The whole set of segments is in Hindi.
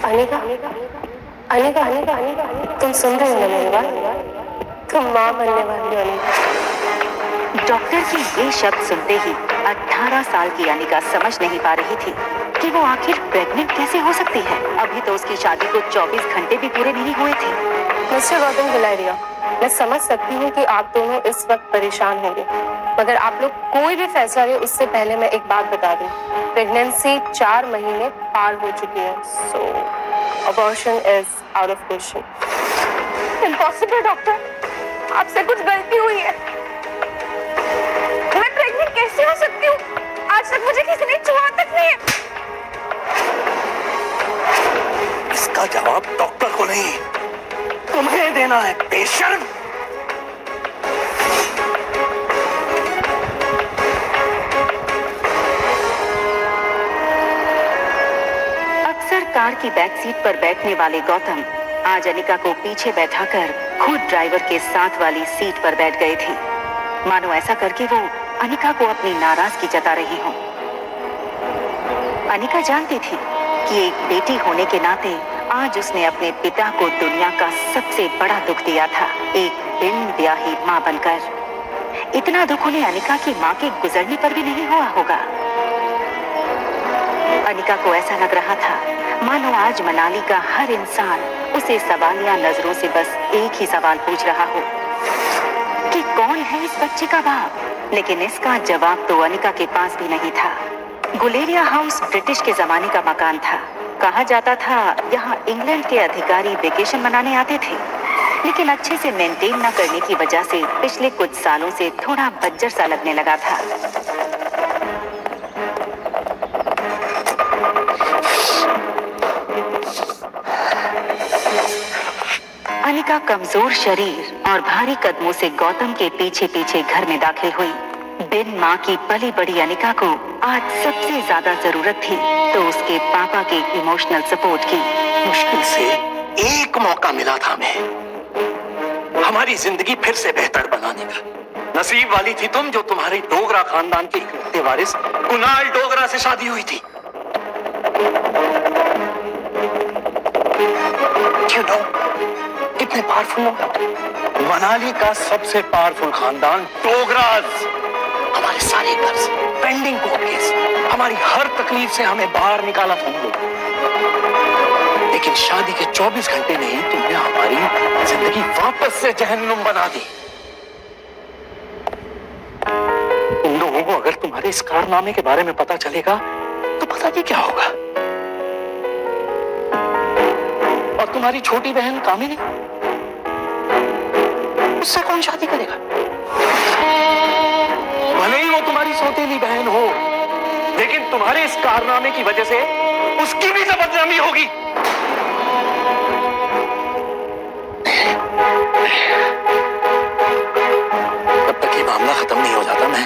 अनिका, अनिका, अनिका, अनिका, तुम सुन रही हो ना मेरी बात? तुम माँ बनने वाली हो अनिका। डॉक्टर की ये शब्द सुनते ही 18 साल की अनिका समझ नहीं पा रही थी कि वो आखिर प्रेग्नेंट कैसे हो सकती है। अभी तो उसकी शादी को 24 घंटे भी पूरे नहीं हुए थे। मिस्टर गौतम गुलेरिया, मैं समझ सकती हूँ कि आप दोनों इस वक्त परेशान होंगे, मगर आप लोग कोई भी फैसला ले उससे पहले मैं एक बात बता दूं, प्रेगनेंसी 4 महीने पार हो चुकी है, so abortion is out of question. Impossible doctor, आपसे कुछ गलती हुई है। मैं प्रेग्नेंट कैसे हो सकती हूँ? आज तक मुझे किसी ने छुआ तक नहीं है। इसका जवाब डॉक्टर को नहीं, तुम्हें देना है, बेशर्म। अक्सर कार की बैक सीट पर बैठने वाले गौतम आज अनिका को पीछे बैठाकर खुद ड्राइवर के साथ वाली सीट पर बैठ गए थे, मानो ऐसा करके वो अनिका को अपनी नाराजगी जता रही हो। अनिका जानती थी कि एक बेटी होने के नाते आज उसने अपने पिता को दुनिया का सबसे बड़ा दुख दिया था, एक बिन ब्याही माँ बनकर। इतना दुख उन्हें अनिका की माँ के गुजरने पर भी नहीं हुआ होगा। अनिका को ऐसा लग रहा था मानो आज मनाली का हर इंसान उसे सवालिया नजरों से बस एक ही सवाल पूछ रहा हो कि कौन है इस बच्चे का बाप। लेकिन इसका जवाब तो अनिका के पास भी नहीं था। गुलेरिया हाउस ब्रिटिश के जमाने का मकान था। कहा जाता था यहाँ इंग्लैंड के अधिकारी वेकेशन मनाने आते थे, लेकिन अच्छे से मेंटेन न करने की वजह से पिछले कुछ सालों से थोड़ा बज्जर सा लगने लगा था। अनिका कमजोर शरीर और भारी कदमों से गौतम के पीछे पीछे घर में दाखिल हुई। बिन माँ की पली बड़ी अनिका को आज सबसे ज्यादा जरूरत थी तो उसके पापा के इमोशनल सपोर्ट की। मुश्किल से एक मौका मिला था हमें हमारी जिंदगी फिर से बेहतर बनाने का। नसीब वाली थी तुम जो तुम्हारे डोगरा खानदान के इकलौते वारिस कुणाल डोगरा से शादी हुई थी। You know, कितने पावरफुल लोग। मनाली का सबसे पावरफुल खानदान डोगराज। हमारे सारे कर्ज, पेंडिंग कोर्ट केस, हमारी हर तकलीफ से हमें बाहर निकाला तुम लोग। लेकिन शादी के 24 घंटे में ही तुमने हमारी जिंदगी वापस से जहन्नुम बना दी। तुम लोगों को अगर तुम्हारे इस कारनामे के बारे में पता चलेगा तो पता नहीं क्या होगा। और तुम्हारी छोटी बहन कामिनी, उससे कौन शादी करेगा? भले ही वो तुम्हारी सौतेली बहन हो, लेकिन तुम्हारे इस कारनामे की वजह से उसकी भी तो बदनामी होगी। तब तक ये मामला खत्म नहीं हो जाता, मैं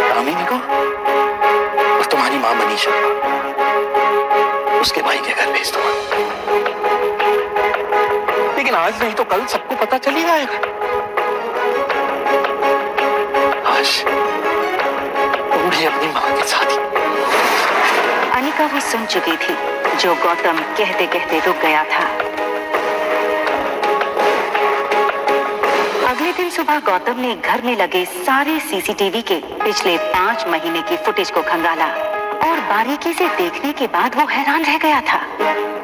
कामिनी को और तुम्हारी मां मनीषा उसके भाई के घर भेज दूंगा। लेकिन आज नहीं तो कल सबको पता चल ही जाएगा। आज तुम भी अपनी मां के साथ ही। अनिका वो सुन चुकी थी जो गौतम कहते कहते रुक गया था। अगले दिन सुबह गौतम ने घर में लगे सारे सीसीटीवी के पिछले 5 महीने की फुटेज को खंगाला और बारीकी से देखने के बाद वो हैरान रह गया था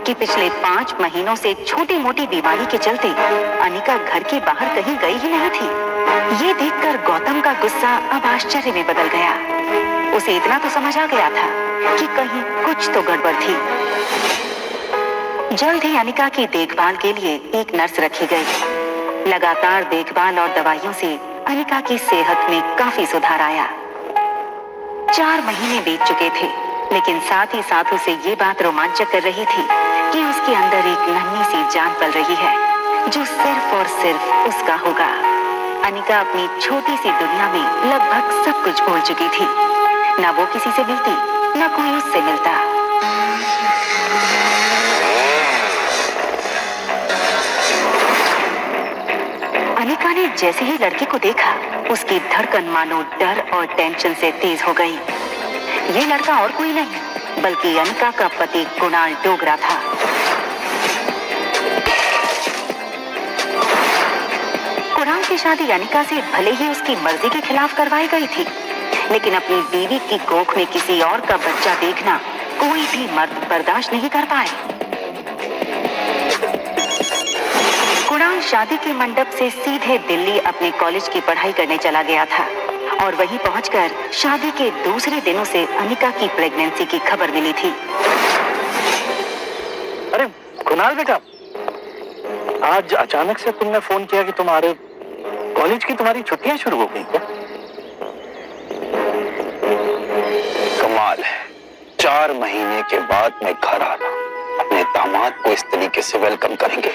कि पिछले 5 महीनों से छोटी मोटी बीमारी के चलते अनिका घर के बाहर कहीं गई ही नहीं थी। ये देखकर गौतम का गुस्सा अब आश्चर्य में बदल गया। उसे इतना तो समझ आ गया था कि कहीं कुछ तो गड़बड़ थी। जल्द ही अनिका की देखभाल के लिए एक नर्स रखी गई। लगातार देखभाल और दवाइयों से अनिका की सेहत में काफी सुधार आया। 4 महीने बीत चुके थे, लेकिन साथ ही साथ उसे ये बात रोमांचक कर रही थी कि उसके अंदर एक नन्ही सी जान पल रही है जो सिर्फ और सिर्फ उसका होगा। अनिका अपनी छोटी सी दुनिया में लगभग सब कुछ भूल चुकी थी। न वो किसी से मिलती, न कोई उससे मिलता। अनिका ने जैसे ही लड़के को देखा, उसकी धड़कन मानो डर और टेंशन से तेज हो गई। ये लड़का और कोई नहीं बल्कि अनिका का पति कुणाल डोगरा था। की शादी अनिका से भले ही उसकी मर्जी के खिलाफ करवाई गई थी, लेकिन अपनी बीवी की कोख में किसी और का बच्चा देखना कोई भी मर्द बर्दाश्त नहीं कर पाए। कुणाल शादी के मंडप से सीधे दिल्ली अपने कॉलेज की पढ़ाई करने चला गया था और वहीं पहुंचकर शादी के दूसरे दिन उसे अनिका की प्रेगनेंसी की खबर मिली थी। अरे कुणाल बेटा, आज अचानक से तुमने फोन किया कि तुम्हारे कॉलेज की तुम्हारी छुट्टियां शुरू हो गई क्या? कमाल है, 4 महीने के बाद मैं घर आ रहा हूं। अपने दामाद को इस तरीके से वेलकम करेंगे।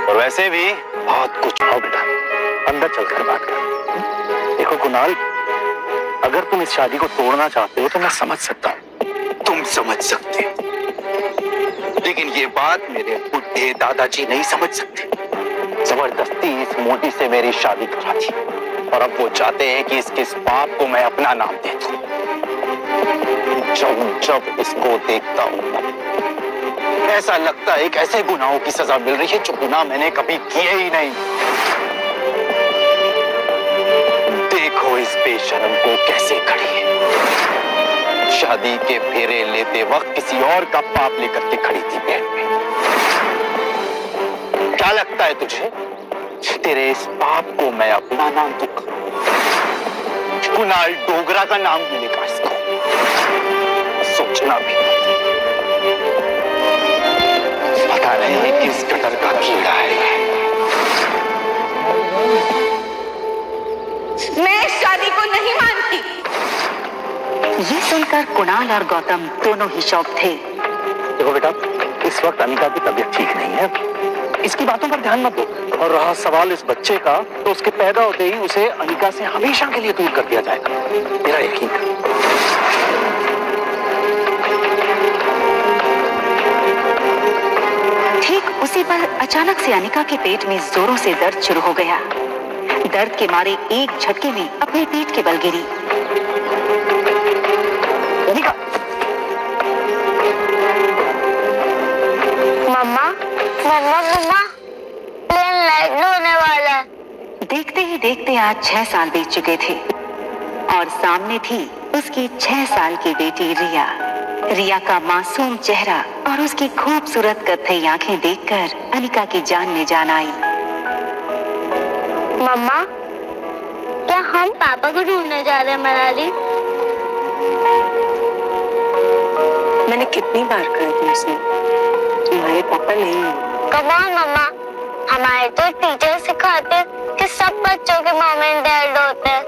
और वैसे भी बहुत कुछ हो बेटा, अंदर चलकर बात कर। देखो कुणाल, अगर तुम इस शादी को तोड़ना चाहते हो तो मैं समझ सकता हूं। तुम समझ सकते हो, लेकिन ये बात मेरे बुढ़े दादाजी नहीं समझ सकते। जबरदस्ती इस मोदी से मेरी शादी करा दी और अब वो चाहते हैं कि इसके इस पाप को मैं अपना नाम दे दूं। जब जब इसको देखता हूं ऐसा लगता है कि ऐसे गुनाहों की सजा मिल रही है जो गुनाह मैंने कभी किए ही नहीं। देखो इस बेशरम को कैसे खड़ी है। शादी के फेरे लेते वक्त किसी और का पाप लेकर के खड़ी थी पेट में। क्या लगता है तुझे तेरे इस पाप को मैं अपना नाम दूंगा? कुणाल डोगरा का नाम मिलेगा इसको। सोचना भी पता नहीं किस कटर का कीड़ा है। मैं इस शादी को नहीं मानती। ये सुनकर कुणाल और गौतम दोनों ही शॉक थे। देखो बेटा, इस वक्त अनिका की तबीयत ठीक नहीं है, इसकी बातों पर ध्यान मत दो। और रहा सवाल इस बच्चे का, तो उसके पैदा होते ही उसे अनिका से हमेशा के लिए दूर कर दिया जाएगा, मेरा यकीन है। ठीक उसी पर अचानक से अनिका के पेट में जोरों से दर्द शुरू हो गया। दर्द के मारे एक झटके में अपने पीठ के बल गिरी। अनिका, मम्मा मम्मा मम्मा, प्लेन लैंड होने वाला है। देखते ही देखते आज 6 साल बीत चुके थे और सामने थी उसकी 6 साल की बेटी रिया। रिया का मासूम चेहरा और उसकी खूबसूरत कत्थई आंखें देखकर अनिका की जान में जान आई। मम्मा, क्या हम पापा को ढूंढने जा रहे हैं मनाली? मैंने कितनी बार कहा तुमसे, तुम्हारे पापा नहीं हैं। कम ऑन मम्मा, हमारे तो टीचर सिखाते कि सब बच्चों के मॉम एंड डैड होते हैं।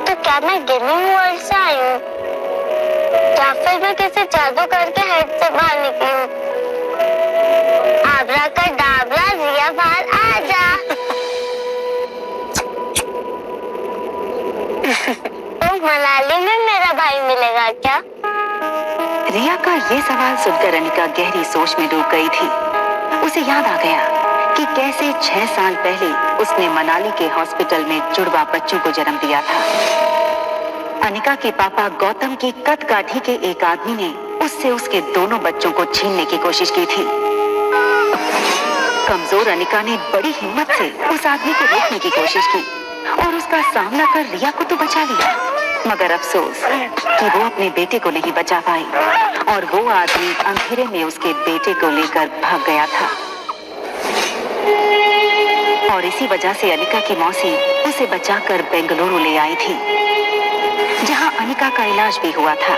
तो क्या मैं गिविंग वर्ड से आई हूँ या फिर मैं किसी जादू करके हेड से बाहर निकली हूँ? आबरा का डाबरा, रिया बाहर आ जा। तो मनाली में मेरा भाई मिलेगा क्या? रिया का ये सवाल सुनकर अनिका गहरी सोच में डूब गई थी। उसे याद आ गया कि कैसे 6 साल पहले उसने मनाली के हॉस्पिटल में जुड़वा बच्चों को जन्म दिया था। अनिका के पापा गौतम की कदकाठी के एक आदमी ने उससे उसके दोनों बच्चों को छीनने की कोशिश की थी। कमजोर अनिका ने बड़ी हिम्मत से उस आदमी को रोकने की कोशिश की और उसका सामना कर रिया को तो बचा लिया, मगर अफसोस कि वो अपने बेटे को नहीं बचा पाई और वो आदमी अंधेरे में उसके बेटे को लेकर भाग गया था। और इसी वजह से अनिका की मौसी उसे बचाकर बेंगलुरु ले आई थी, जहां अनिका का इलाज भी हुआ था।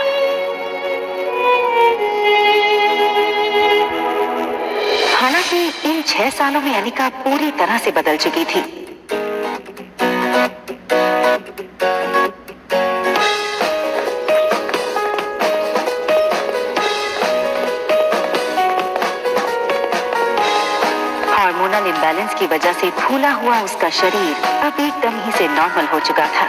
हालांकि इन 6 सालों में अनिका पूरी तरह से बदल चुकी थी। हार्मोनल इम्बैलेंस की वजह से फूला हुआ उसका शरीर अब एकदम ही से नॉर्मल हो चुका था।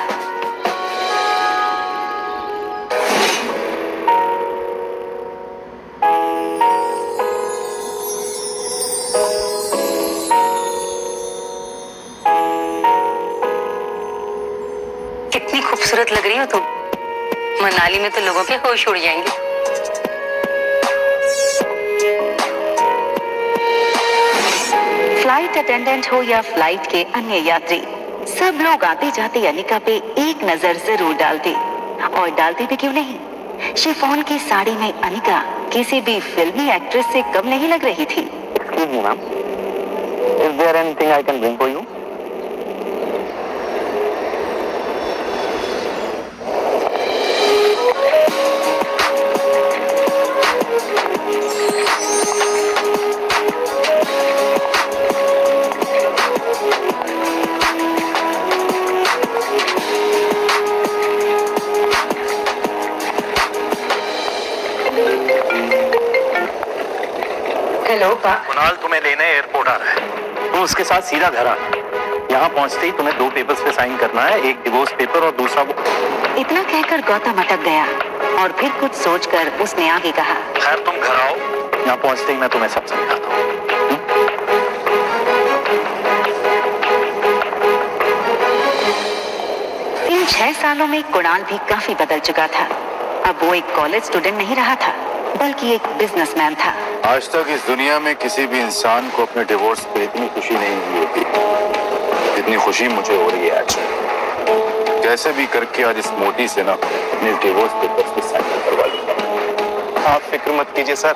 कितनी खूबसूरत लग रही हो तुम। मनाली में तो लोगों के होश उड़ जाएंगे। फ्लाइट अटेंडेंट हो या फ्लाइट के अन्य यात्री, सब लोग आते जाते अनिका पे एक नजर जरूर डालते, और डालते भी क्यों नहीं। शिफॉन की साड़ी में अनिका किसी भी फिल्मी एक्ट्रेस से कम नहीं लग रही थी। Excuse me, ma'am. Is there anything I can bring for you? Hello पा। कुणाल तुम्हें लेने एयरपोर्ट आ रहा है, तुम उसके साथ सीधा घर आना। यहाँ पहुँचते ही तुम्हें 2 पेपर्स पे साइन करना है, एक डिवोर्स पेपर और दूसरा वो। इतना कहकर गौतम अटक गया और फिर कुछ सोचकर उसने आगे कहा, खैर तुम घर आओ, यहाँ पहुँचते ही मैं तुम्हें सब समझाता हूँ। इन 6 सालों में कुणाल भी काफी बदल चुका था। अब वो एक कॉलेज स्टूडेंट नहीं रहा था, बल्कि एक बिजनेसमैन था। आज तक इस दुनिया में किसी भी इंसान को अपने डिवोर्स पे इतनी खुशी नहीं हुई होती जितनी खुशी मुझे हो रही है आज। कैसे भी करके आज इस मोटी से ना अपने डिवोर्स पेपर्स की साइन करवा लूंगा। आप फिक्र मत कीजिए सर,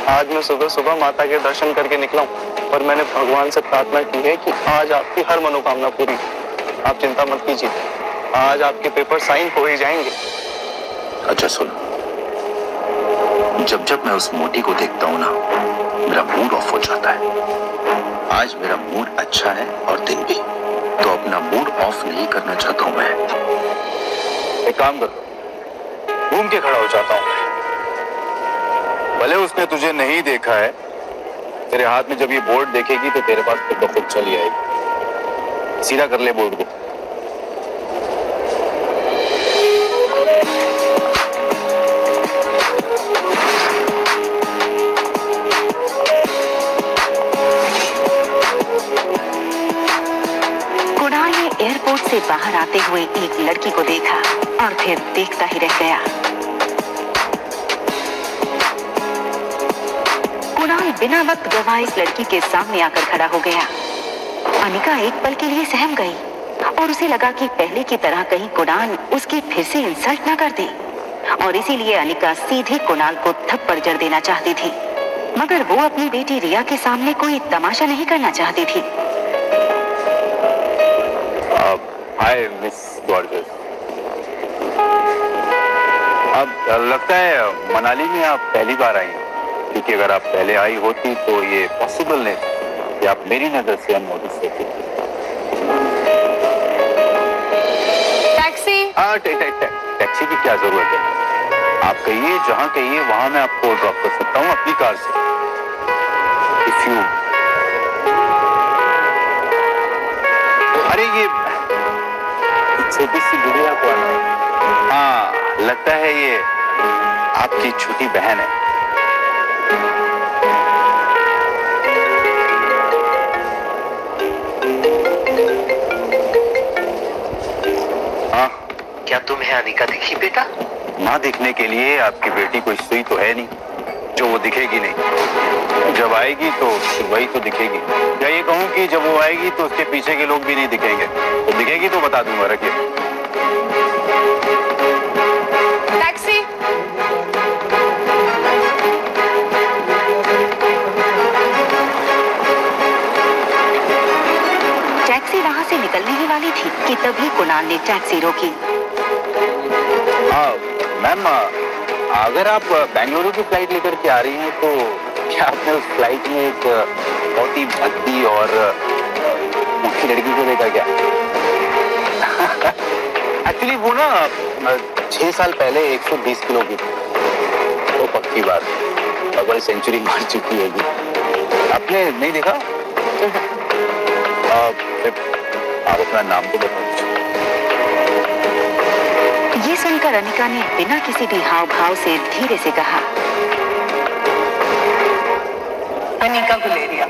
आज मैं सुबह सुबह माता के दर्शन करके निकला हूँ और मैंने भगवान से प्रार्थना की है कि आज आपकी हर मनोकामना पूरी। आप चिंता मत कीजिए, आज आपके पेपर साइन हो ही जाएंगे। अच्छा सुनो, जब जब मैं उस मोटी को देखता हूँ ना, मेरा मूड ऑफ हो जाता है। आज मेरा मूड अच्छा है और दिन भी, तो अपना मूड ऑफ नहीं करना चाहता हूँ मैं। एक काम कर, घूम के खड़ा हो जाता हूँ। भले उसने तुझे नहीं देखा है, तेरे हाथ में जब ये बोर्ड देखेगी तो तेरे पास खुद ब खुद चली आएगी। सीधा कर ले बोर्ड को। कुणाल ने एयरपोर्ट से बाहर आते हुए एक लड़की को देखा और फिर देखता ही रह गया। कुणाल बिना वक्त गवाए इस लड़की के सामने आकर खड़ा हो गया। अनिका एक पल के लिए सहम गई और उसे लगा कि पहले की तरह कहीं कुणाल उसकी फिर से इंसल्ट ना कर दे, और इसीलिए अनिका सीधे कुणाल को थप्पड़ जड़ देना चाहती थी, मगर वो अपनी बेटी रिया के सामने कोई तमाशा नहीं करना चाहती थी। Hi miss gorgeous. अब लगता है मनाली में आप पहली बार आई हैं, क्योंकि अगर आप पहले आई होती तो ये पॉसिबल नहीं कि आप मेरी नजर से अननोटिस होती। टैक्सी। हाँ, टैक्सी की क्या जरूरत है? आप कहिए, जहाँ कहिए वहां मैं आपको ड्रॉप कर सकता हूँ अपनी कार से। इफ यू, अरे ये छोटी सी गुड़िया को, हाँ लगता है ये आपकी छोटी बहन है। हाँ, क्या तुम्हें अनिका दिखी बेटा? माँ दिखने के लिए आपकी बेटी कोई सुई तो है नहीं जो वो दिखेगी नहीं। जब आएगी तो वही तो दिखेगी, या ये कहूँ कि जब वो आएगी तो उसके पीछे के लोग भी नहीं दिखेंगे। तो दिखेगी तो बता दूंगा, रखिए। टैक्सी। टैक्सी वहां से निकलने ही वाली थी कि तभी कुणाल ने टैक्सी रोकी। हाँ मैम, अगर आप बेंगलुरु की फ्लाइट लेकर के आ रही हैं तो क्या आपने उस फ्लाइट में एक बहुत ही भद्दी और मुख्य लड़की को देखा क्या? एक्चुअली वो ना 6 साल पहले 120 किलो की थी। तो पक्की बात, बड़ी सेंचुरी मार चुकी होगी। आपने नहीं देखा? आप अपना नाम तो बताओ। ये सुनकर अनिका ने बिना किसी भी हाव भाव से धीरे से कहा, अनिका गुलेरिया।